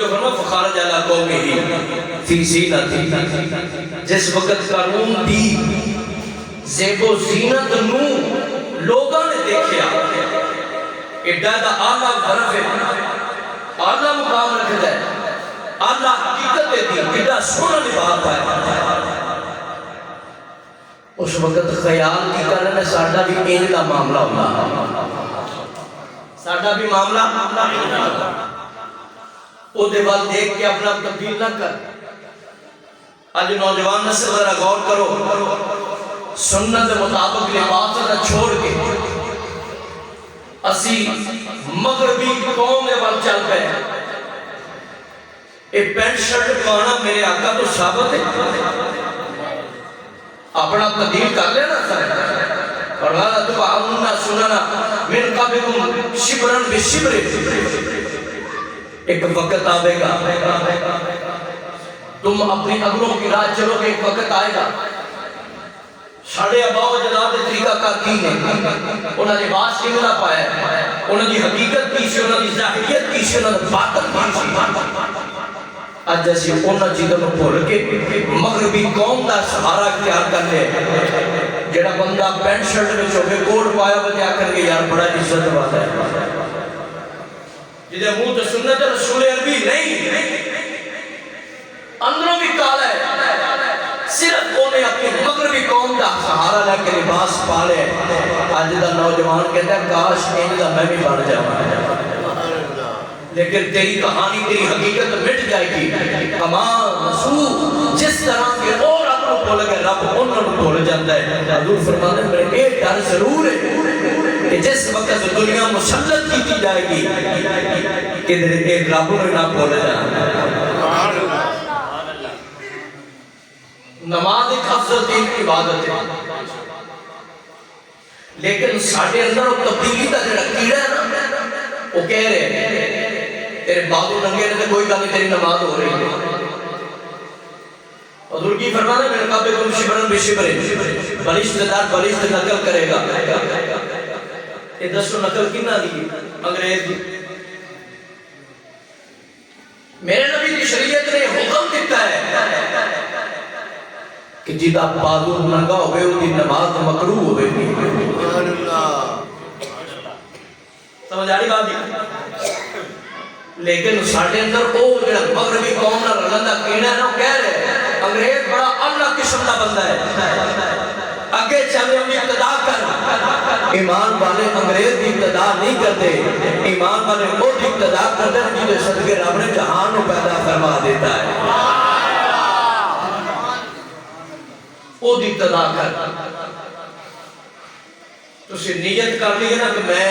فخارج علی قومہ فی زینت، جس وقت قارون دی زیب و زینت نو لوگاں نے دیکھیا ایڈا دا آلہ غرف ہے، آلہ مقام رکھ ہے، آلہ حقیقت دی ایڈا سونا لباس پایا۔ اس وقت خیال کی کرنے ساڈا بھی این دا معاملہ ہونا، ساڈا بھی معاملہ او دے وال دیکھ کے اپنا تبدیل نہ کر۔ آج نوجوان نسل ذرا غور کرو، سنت مطابق لباس نہ چھوڑ کے اسی مغربی قوم دے وال چل پے۔ ایک پینٹ شرٹ پانا میرے آقا تو ثابت ہے، اپنا تبدیل کر لینا سر، اور وَلَا تُبْعَوْنَا سُنَنَا مِنْ قَبِلُمْ شِبْرًا بِشِبْرٍ۔ ایک وقت آئے گا تم اپنی اگلوں کی راہ چلو گے، ایک وقت آئے گا ساڑھے اباؤ جداد طریقہ کار کی ہے، انہوں نے لباس کی ملا پایا، انہوں نے حقیقت کی سے، انہوں نے ظاہریت کی سے، انہوں نے باطن کی سے۔ آج جیسے انہوں چیزوں کو بھول کے مغربی قوم دا سہارا اختیار کر لے، جڑا بندہ پینٹ شرٹ میں چوبے کوٹ پایا بجا کر کے یار بڑا عزت والا ہے، جدے منہ تو سنت رسول عربی نہیں، اندروں بھی کالا ہے، صرف انہیں اپنی مغربی قوم دا سہارا لے کے لباس پالے۔ آج دا نوجوان کہتا ہے کاش ان دا میں بھی بڑھ جاؤں، لیکن تیری کہانی تیری حقیقت مٹ جائے گی۔ کمال مسعود جس طرح کے اور اپنوں بھول گئے رب انہوں بھول جاتا ہے۔ حضور فرماتے ہیں میرے ایک ڈر ضرور ہے کہ جس وقت دنیا مسلط کی جائے گی کہ ایک رب انہوں نہ بھول جانا۔ نماز ایک افضل دین کی عبادت ہے، لیکن ساڑھے اندر وہ تبدیلی دا جڑا کیڑا ہے نا، وہ کہہ رہے ہیں تیرے بازو ننگے نے کوئی گل نہیں، تیری نماز ہو رہی ہے۔ حضور کی فرمانا میرے قابل کم شبرن بے شبرن، بلشت دار بلشت نقل کرے گا۔ یہ دسو نقل کنا دی؟ انگریز دی۔ میرے نبی کی شریعت نے حکم دیتا ہے کہ جیدہ بازو ننگا ہوئے وہ دی نماز مکروہ ہوئے گی۔ سمجھ آ رہی بات دی؟ لیکن ساڑھے اندر او جڑا مغربی قوم نہ رلندہ کینا ہے نا، کہہ رہے ہیں انگریز بڑا اللہ قسم کا بندہ ہے، اگے چلے ہم ابتدا کر۔ ایمان والے انگریز بھی ابتدا نہیں کرتے، ایمان والے وہ بھی ابتدا کرتے ہیں جنہیں صدقے رب نے جہان کو پیدا فرما دیتا ہے، وہ بھی ابتدا کر۔ تو اسے نیت کر لیے نا کہ میں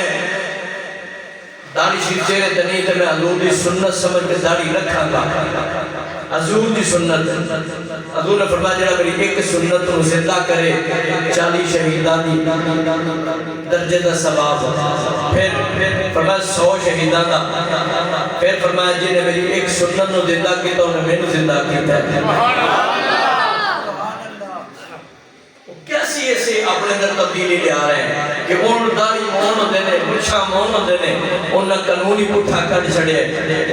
داڑھی شریف چہرے تنید میں حضور دی سنت سمجھ کے داڑھی رکھا گا، حضور دی سنت۔ حضور نے فرمایا جڑا میری ایک سنت کو زندہ کرے 40 شہیدان دی درجے دا ثواب، پھر فرمایا 100 شہیدان دا، پھر فرمایا جنہیں میری ایک سنت کو زندہ کیتا انہیں میں نے زندہ کیتا ہے۔ کیسی ایسے اپنے اندر تبدیلی لے آ رہے ہیں کہ ان داری مون دینے، مچھا مون دینے، انہاں قانونی پٹھا کٹ چھڑے،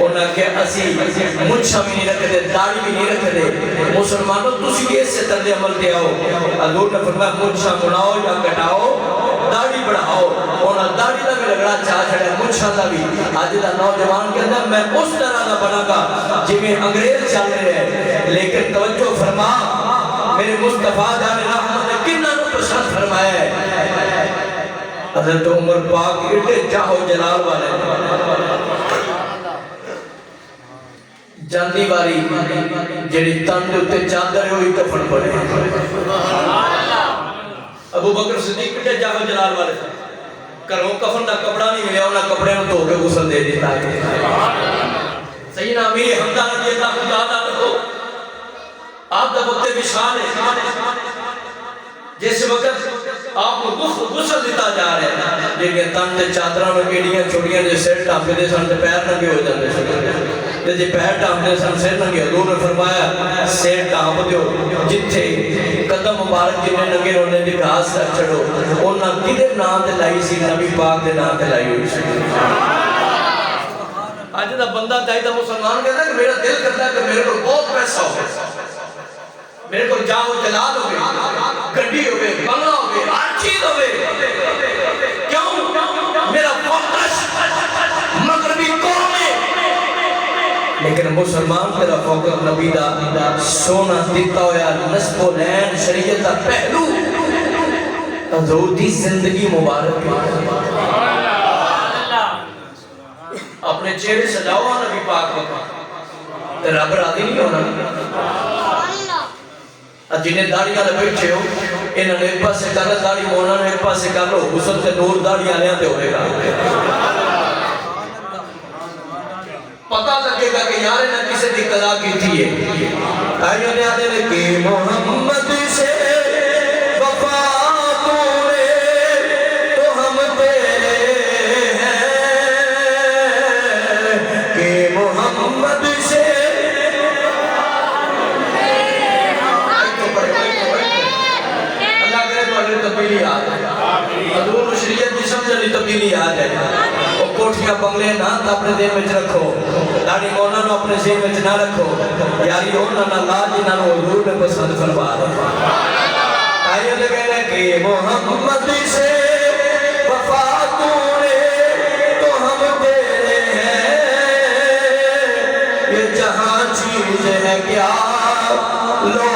انہاں کہ اسی مچھا بھی نہیں رکھتے، داری بھی نہیں رکھتے۔ مسلمانوں تسی ایسے طرح عمل دے آؤ۔ حضور نے فرمایا مچھا بڑھاؤ یا کٹاؤ، داری بڑھاؤ۔ انہاں داری دا بھی لگڑا چاہ چھڑے، مچھا دا بھی۔ آج دا نوجوان کے اندر میں اس طرح دا بنا گا جی میں انگریز چل رہے ہیں، لیکن توجہ فرما میرے مصطفیٰ جان رحمت نے کنہ نو پسند فرمایا ہے۔ حضرت عمر پاک اٹھے جاہو جلال والے جاندی باری جڑی تن دے اتے چادر ہوئی کفن پڑے۔ ابو بکر صدیق اٹھے جاہو جلال والے کروں کفن دا کپڑا نہیں ملیا، انہاں کپڑے میں دھو کے غسل دے دیتا ہے۔ سیدنا امیر حمزہ رضی اللہ تعالیٰ عنہ آپ دا وقت بشار ہے، جس وقت آپ کو غسل دیتا جا رہے ہیں، لیکن تن تے چادرہ میں گیڑیاں چھوڑیاں جو سر ٹاپے دے سن تے پیر ننگے ہو جاندے سن، جی پیر ٹاپے سن سر ننگے۔ حضور نے فرمایا سر ٹاپ دیو، جتھے قدم مبارک جنہیں ننگے رونے دی گھاس کر چھڑو، انہاں کدھر نام تے لائی سی؟ نبی پاک دے نام تے لائی ہوئی سی۔ اج دا بندہ چاہیے مسلمان کہتا ہے کہ میرا دل کرتا ہے کہ میرے کو بہت پیسہ ہو، میرے کو جاہ و جلال ہوئے، گڈی ہوئے، بنگلہ ہوئے، ہر چیز ہوئے. کیوں؟ میرا فوکس مغربی قوم ہے. لیکن مسلمان تیرا فوکس نبی دا سونا دیتا ہویا نسب و لین شریعت دا پہلو حضور دی زندگی مبارک ہے. اپنے چہرے سجاؤ نبی پاک کو رب راضی نہیں ہونا. جنہیں داڑیاں لے بیٹھے ہو انہوں نے ایک پاسے کر داڑی مونا نے ایک پاسے کر لو حسن سے نور داڑیاں لیاں تے ہوئے گا. پتہ لگے گا کہ یار نے کسے دی قضا کی تھی ہے. تائیوں نے آنے میں کہ محمد سے وفا توڑے تو ہم تیرے ہیں کہ محمد سے تبدیلی آ جائے. حضور شریعت کی سمجھنی تبدیلی آ جائے. وہ کوٹھیاں بنگلے نہ اپنے دل میں رکھو، داڑھی مونا نو اپنے ذہن میں نہ رکھو. یاری ہونا نہ لاج نہ حضور نے پسند فرما رہا. آئیے لگے نا کہ محمد سے وفا توڑے تو ہم تیرے ہیں. یہ جہاں چیز ہے کیا لو